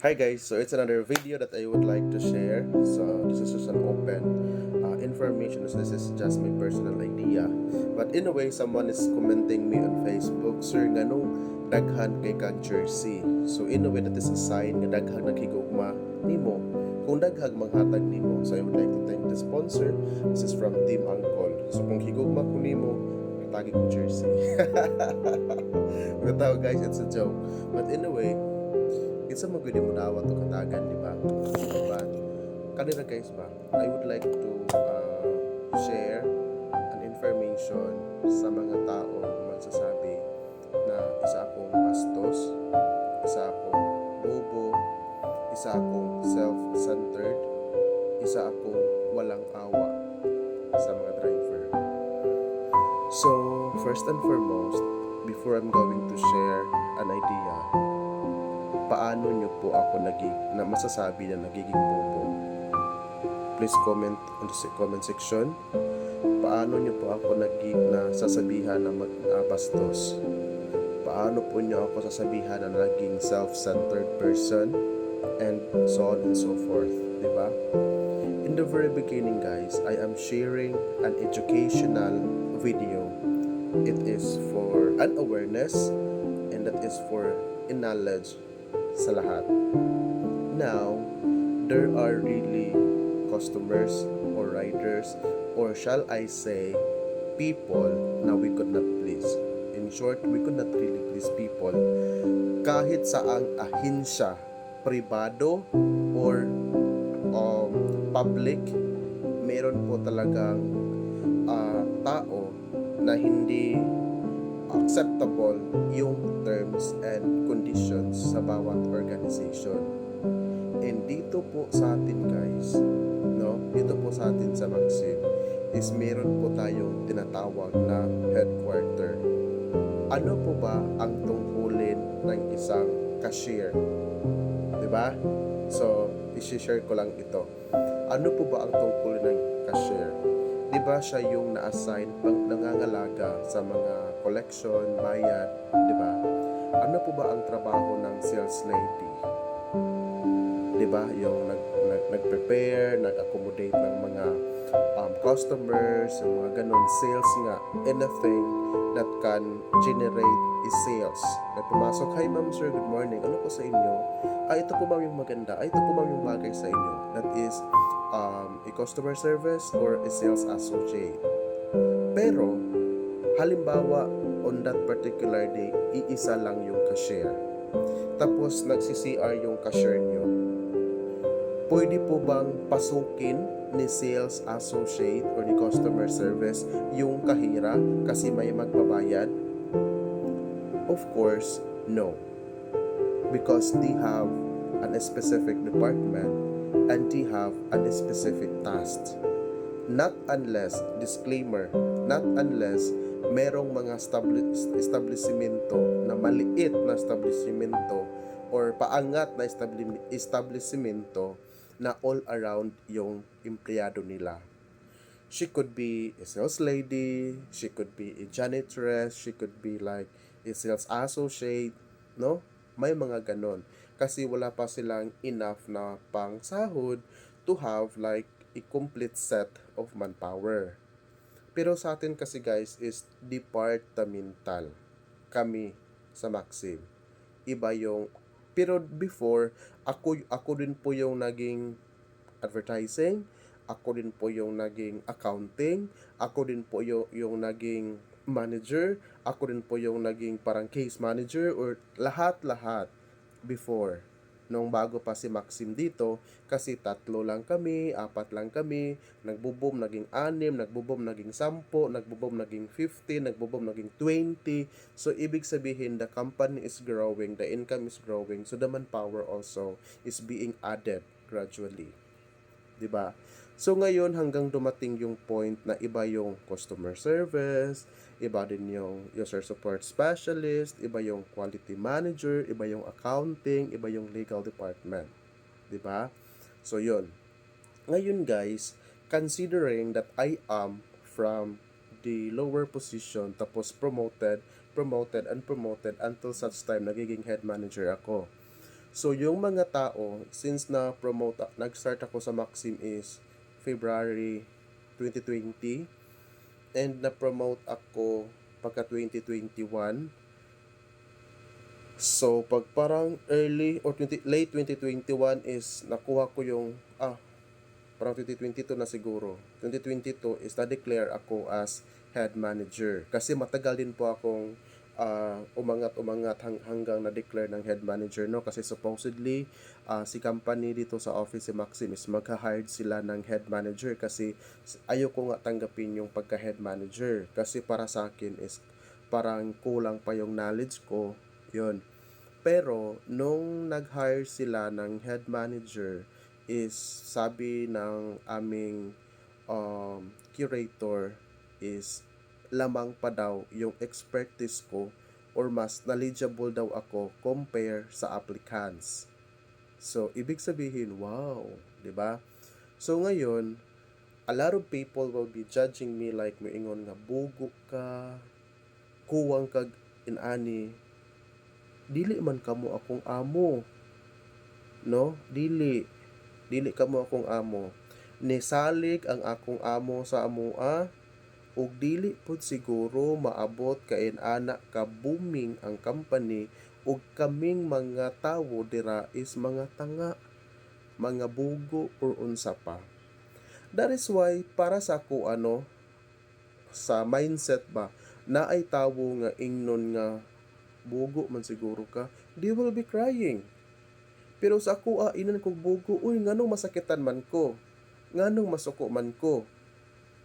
Hi guys, so it's another video that I would like to share. So this is just an open information. So this is just my personal idea. But in a way, someone is commenting me on Facebook, Sir, ganong daghan kay kag jersey. So in a way, that is a sign nga daghang naghigugma nimo. Kung daghang manghatag nimo. So I would like to thank the sponsor. This is from Team Angkol. So kung higugma ko nimo, tagi kong jersey. Bitaw guys, it's a joke. But in a way, kinsa mo gyud mo dawat o katagan, di ba? But kanina guys ba, I would like to share an information sa mga taong magsasabi na isa akong bastos, isa akong bobo, isa akong self-centered, isa akong walang awa sa mga driver. So, first and foremost, before I'm going to share an idea, paano nyo po ako na masasabi na nagiging bobo? Please comment on the comment section. Paano nyo po ako nasasabihan na bastos? Paano po nyo ako sasabihan na naging self-centered person? And so on and so forth, di ba? In the very beginning guys, I am sharing an educational video. It is for an awareness and that is for in knowledge sa lahat. Now, there are really customers or riders, or shall I say, people na we could not please. In short, we could not really please people. Kahit saang ahinsya, pribado or public, meron po talagang tao na hindi acceptable yung terms and conditions sa bawat organization. And dito po sa atin guys, no? Dito po sa atin sa Maxim is meron po tayong tinatawag na headquarter. Ano po ba ang tungkulin ng isang cashier? 'Di ba? So, i-share ko lang ito. Ano po ba ang tungkulin ng cashier? Di ba siya yung na-assign pang nangangalaga sa mga collection, bayad, di ba? Ano po ba ang trabaho ng sales lady? Di ba? Yung nag-prepare, nag-accommodate ng mga customers, yung mga ganun, sales nga, anything that can generate is sales. Nagpumasok, hi ma'am, sir, good morning. Ano po sa inyo? Ito po ma'am yung maganda. Ito po ma'am yung bagay sa inyo. That is a customer service or a sales associate. Pero, halimbawa, on that particular day, iisa lang yung cashier. Tapos, nagsi-CR yung cashier nyo. Pwede po bang pasukin ni sales associate or ni customer service yung kahira kasi may magbabayad? Of course, no. Because they have a specific department and they have a specific task. Not unless, disclaimer, not unless merong mga establishmento na maliit na establishmento or paangat na establishmento na all around yung empleyado nila. She could be a sales lady, she could be a janitress, she could be like a sales associate, no? May mga ganon. Kasi wala pa silang enough na pang sahod to have like a complete set of manpower. Pero sa atin kasi guys is departmental. Kami sa Maxim. Iba yung, pero before, ako din po yung naging advertising, ako din po yung naging accounting, ako din po yung naging manager, ako din po yung naging parang case manager or lahat-lahat before. Nung bago pa si Maxim dito, kasi 3 lang kami, 4 lang kami, nagbo-boom naging 6, nagbo-boom naging 10, nagbo-boom naging 15, nagbo-boom naging 20. So ibig sabihin the company is growing, the income is growing, so the manpower also is being added gradually. 'Di ba? So ngayon hanggang dumating yung point na iba yung customer service, iba din yung user support specialist, iba yung quality manager, iba yung accounting, iba yung legal department. 'Di ba? So yun. Ngayon guys, considering that I am from the lower position tapos promoted until such time nagiging head manager ako. So yung mga tao, since nag-start ako sa Maxim is February 2020 and na-promote ako pagka 2021. So pag parang early or late 2021 is nakuha ko yung parang 2022 na siguro. 2022 is na-declare ako as head manager. Kasi matagal din po akong umangat-umangat hanggang na-declare ng head manager, no? Kasi supposedly, si company dito sa office si Maxim is magha-hired sila ng head manager kasi ayoko nga tanggapin yung pagka-head manager. Kasi para sa akin is parang kulang pa yung knowledge ko. Yun. Pero, nung nag-hire sila ng head manager, is sabi ng aming curator is lamang pa daw yung expertise ko or mas knowledgeable daw ako compare sa applicants. So, ibig sabihin, wow, 'di ba? So, ngayon, a lot of people will be judging me like moingon nga bugo ka, kuwang kag inani, dili man kamo akong amo, no? Dili kamo akong amo. Nisalig ang akong amo sa amoa ug dili pud siguro maabot kain ana ka booming ang company ug kaming mga tawo dira is mga tanga, mga bugo or unsa pa. That is why para sa ako sa mindset ba naay tawo nga ingnon nga bugo man siguro ka, they will be crying. Pero sa ako, inan kong bugo, uy, nganong masakitan man ko? Nganong masuko man ko?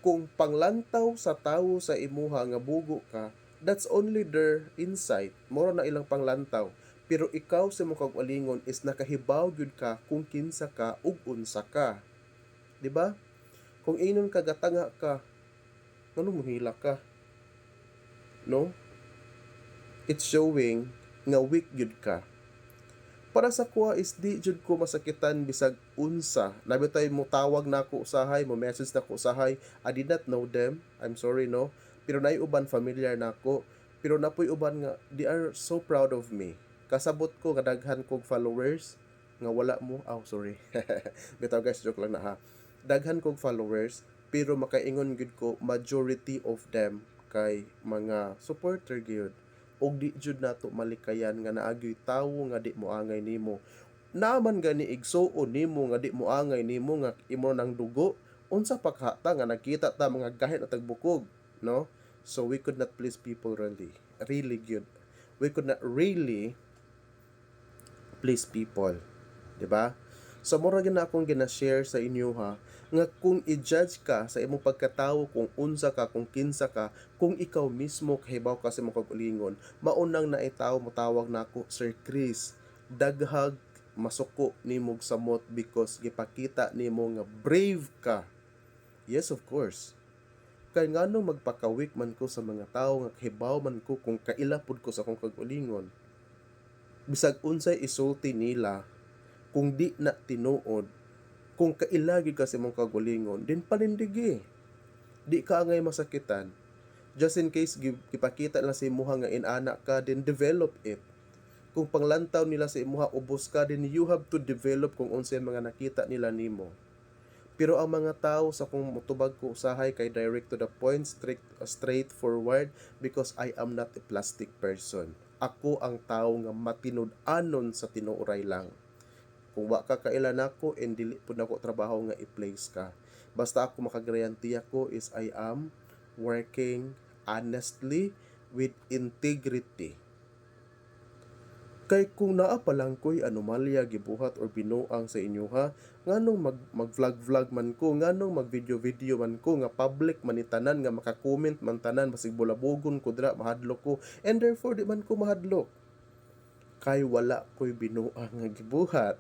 Kung panglantaw sa tawo sa imuha nga bugo ka, that's only their insight. Moro na ilang panglantaw. Pero ikaw sa mukha alingon is nakahibaw gyud ka kung kinsa ka ug unsa ka. 'Di ba? Kung inon ka gatanga ka, nganong muhila ka? No? It's showing nga weak gyud ka. Para sa kuha is di jud ko masakitan bisag unsa. Nabitay mo tawag na ako usahay, mo message na ako usahay. I did not know them. I'm sorry, no. Pero naay uban familiar na ako. Pero napoy uban nga they are so proud of me. Kasabot ko nga daghan kog followers nga wala mo. Sorry. Bitaw guys, joke lang na ha. Daghan kog followers pero makaingon gud ko majority of them kay mga supporter gyud og di jud nato malikayan nga naagyoy tawo nga di moangay nimo. Naman gani igsuon nimo nga di moangay nimo nga imo nang dugo. Unsa paghata nga nakita ta mga gahit at tagbukog, no? So we could not please people really good. We could not really please people, di ba? So mura gyud na akong gina-share sa inyo ha nga kung i-judge ka sa imong pagkatawo kung unsa ka, kung kinsa ka, kung ikaw mismo kahibaw ka sa imong kagalingon, maunang naitaw mo tawag nako Sir Chris, daghag masuko nimog samot because gipakita nimo nga brave ka. Yes, of course. Kay ngano magpakawik man ko sa mga tawo nga kahibaw man ko kung kaila pud ko sa akong kagalingon. Bisag unsay isulti nila, kung di na tinuod, kung kailagi ka sa mong kagalingon, din panindigi. Di ka ngay masakitan. Just in case, gipakita lang sa imuha nga inana ka, din develop it. Kung panglantaw nila sa imuha, ubos ka, din you have to develop kung unsay mga nakita nila nimo. Pero ang mga tao sa kung mutubag ko usahay kay direct to the point, straightforward, because I am not a plastic person. Ako ang tao nga matinud-anon sa tinuoray lang. Kung wa ka kailan ako, and dili po na ako trabaho nga i-place ka. Basta ako makagarantiya ko is I am working honestly with integrity. Kay kung naa pa lang ko'y anomalya gibuhat or binuang sa inyo ha, nganong mag-vlog man ko, nganong mag-video man ko, nga public manitanan, nga maka-comment man tanan, basig bulabugon ko dira, mahadlok ko, and therefore di man ko mahadlok. Kay wala ko'y binuang nga gibuhat.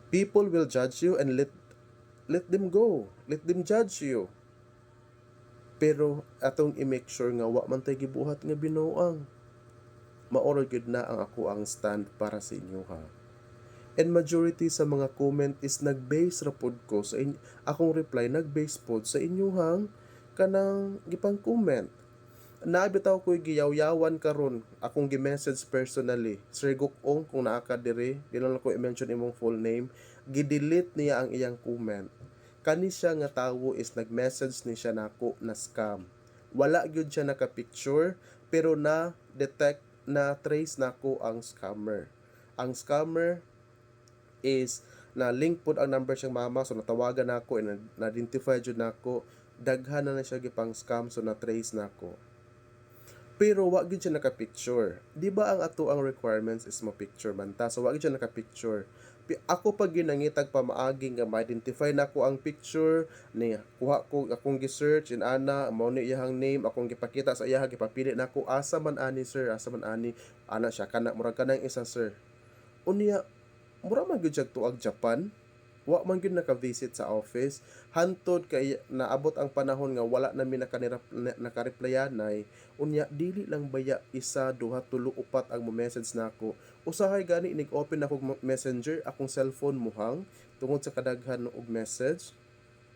People will judge you and let them go. Let them judge you. Pero atong i-make sure nga wa man tay gibuhat nga binuang. Maoro gyud na ang ako ang stand para sa inyo ha. And majority sa mga comment is nag-base ra pod ko sa akong reply nag-base pod sa inyo hang kanang gipang comment. Nabitaw ko'y giyaw-yawan karon akong gi-message personally. Sir Gukong, kung naa ka diri, di lang ko i-mention imong full name, gidelete niya ang iyang comment. Kani siya nga tawo is nag-message ni siya nako na scam. Wala gyud siya naka-picture pero na detect na trace nako ang scammer. Ang scammer is na link pod ang number siyang mama, so natawagan nako and na-identify jud nako. Daghan na siya gipang scam, so na trace nako. Pero wa gyud siya naka-picture. Di ba ang ato ang requirements is mo picture man ta. So wa gyud siya naka-picture. Ako pag ginangitag pamaagi nga ma-identify nako ang picture ni kuha ko akong gi-search in ana mao ni iyang name, akong gipakita sa iya, gipapili nako asa man ani sir, asa man ani ana siya kana murag kanang isa sir. Unya mura man gyud siya tuag Japan. Wa man gyud naka-visit sa office hantod kay naabot ang panahon nga wala na mi naka-replyanay. Unya dili lang baya isa, duha, tulo, upat ang mo message nako. Usahay gani nig-open ako messenger, akong cellphone muhang tungod sa kadaghan og message.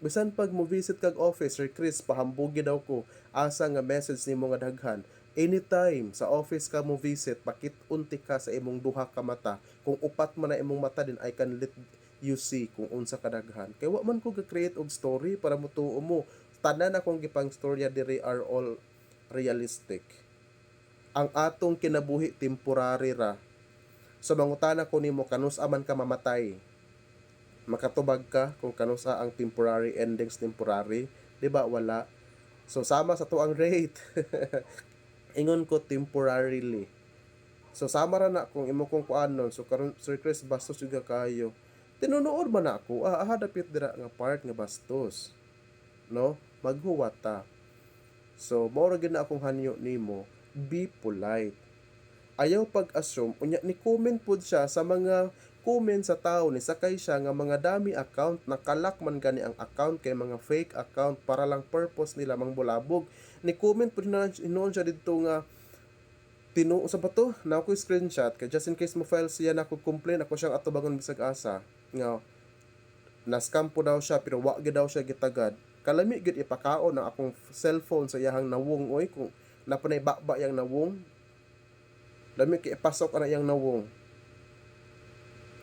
Bisan pag mo visit kag office, Sir Chris, pahambugi daw ko asa nga message nimo nga daghan. Anytime sa office ka mo visit, pakit-unti ka sa imong duha ka mata. Kung upat man na imong mata, din I can let you see kung unsa kadaghan. Kay wa man ko ga-create og story para mutuo mo. Tanan akong gipang storya diri are all realistic. Ang atong kinabuhi temporary ra. So mangutana ko nimo kanusa man ka mamatay. Makatubag ka kung kanusa ang temporary endings temporary, di ba wala? So sama sa to ang rate. Ingon ko temporarily. So sama ra na kung imo kong kuanon. So karon Sir Chris bastos juga kayo. Tinunood man ako, dapit dira nga part nga bastos. No? Maghuwata. So, mao ra gyud na akong hanyo nimo, be polite. Ayaw pag-assume, unya ni comment pud siya sa mga comment sa tao ni sakay siya nga mga dami account, nakalak man gani ang account kay mga fake account para lang purpose nila mangbulabog. Ni comment pud na inon siya didto nga tinuo sa bato na ako screenshot kay just in case mo file siya na ako complain ako siyang atubangon bisag asa nga na-scam po daw siya pero wa gyud daw siya gitagad. Kalami gyud ipakaon ang akong cellphone sa iyang nawong oy kung napanay bakba yang nawong. Lami kay ipasok ana yang nawong.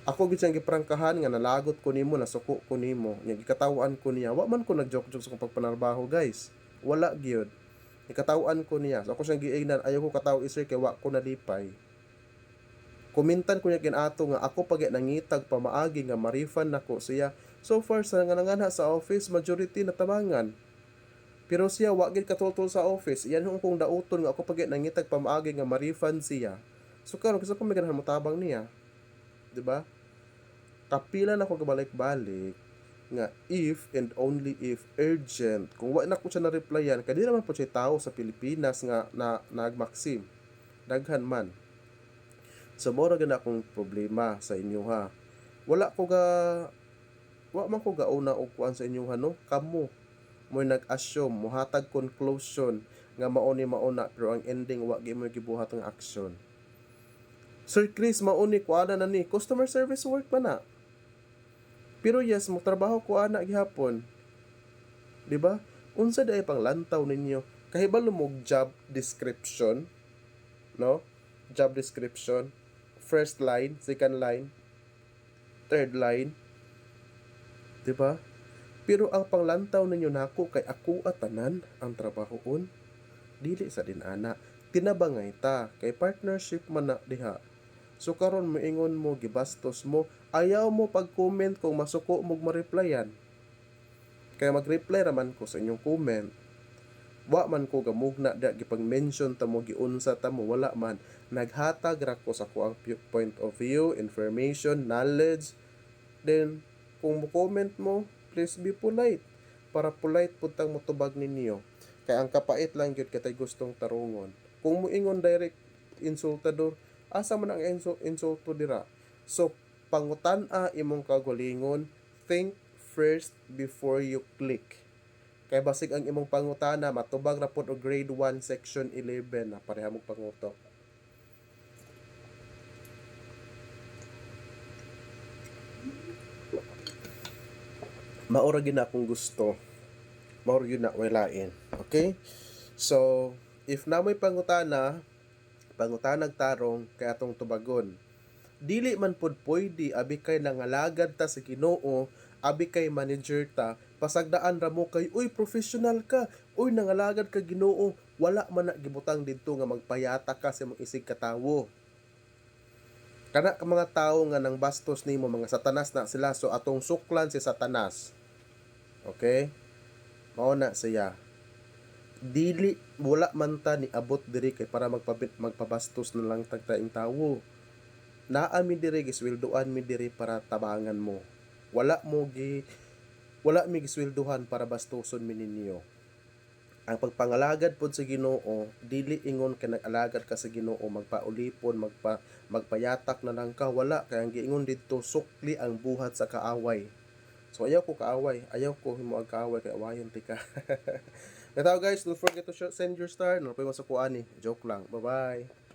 Ako gyud siyang giprangkahan nga nalagot ko nimo, nasuko ko nimo, nya gikatawan ko niya. Wa man ko nagjoke-joke sa kong pagpanarbaho, guys. Wala gyud. Gikatawan ko niya. So ako siyang giingnan, ayaw ko kataw sir kay wa ko nalipay. Kumintan ko niya kinato nga ako pag nangitag pamaagi nga ma-refund nako siya. So far sa nangana sa office majority na tabangan. Pero siya wa gid katultol sa office. Iyan kung dauton nga ako pag nangitag pamaagi nga ma-refund siya. So karon kasi ko may ganahan mo tabang niya. 'Di ba? Kapila na ko gabalik-balik nga if and only if urgent. Kung wa na ko siya na-replyan, kadi naman po siya tao sa Pilipinas nga nagmaksim. Daghan man. So mora gyud akong problema sa inyo ha. Wala man ko gauna og kuan sa inyo no. Kamo mo nag-assume, mohatag conclusion nga mao ni mauna pero ang ending wa gyud mo gibuhat ang action. Sir Chris, mao ni kuana na ni customer service work man na. Pero yes, mo trabaho ko ana gihapon. 'Di ba? Unsa day pang lantaw ninyo? Kahibalo mo job description, no? Job description, first line, second line, third line. 'Di ba? Pero ang panglantaw ninyo nako kay ako atanan ang trabahoon. Dili sa dinana. Tinabangay ta kay partnership man na diha. So karon moingon mo gibastos mo, ayaw mo pag-comment kung masuko mo ma-replyan. Kaya mag-reply raman ko sa inyong comment. Wa man ko gamugna da gipag-mention ta mo giunsa ta mo, wala man. Naghatag ra ko sa ko ang point of view, information, knowledge. Then kung mo comment mo, please be polite. Para polite pud tang motubag ninyo. Kaya ang kapait lang gyud katay gustong tarungon. Kung moingon direct insultador, asa man ang insulto dira. So pangutan-a imong kagalingon, think first before you click. Kay basig ang imong pangutana matubag ra pod og grade 1 section 11 na pareha mong pangutok. Maura gyud na akong gusto. Maura gyud na walain. Okay? So if namoy pangutanag tarong kay atong tubagon. Dili man pud pwede abi kay nangalagad ta sa Ginoo, abi kay manager ta, pasagdaan ra mo kay uy professional ka, uy nangalagad ka Ginoo, wala man na gibutang didto nga magpayata ka sa imong isig katawo. Kana ka mga tawo nga nang bastos nimo mga satanas na sila, so atong suklan si satanas. Okay? Mao na siya. Dili wala man ta ni abot diri kay para magpabastos na lang tagtaing tawo. Naa mi diri gisweldoan mi diri para tabangan mo. Wala mi gisweldohan para bastuson mi ninyo. Ang pagpangalagad pod sa Ginoo, dili ingon kay nag-alagad ka sa Ginoo magpaulipon, magpayatak na lang ka, wala kay ang giingon didto sukli ang buhat sa kaaway. So ayaw ko kaaway, ayaw ko himo ang kaaway kay awayon ti ka. Kaya guys, don't forget to send your star, no pa mo sa kuani. Joke lang. Bye-bye.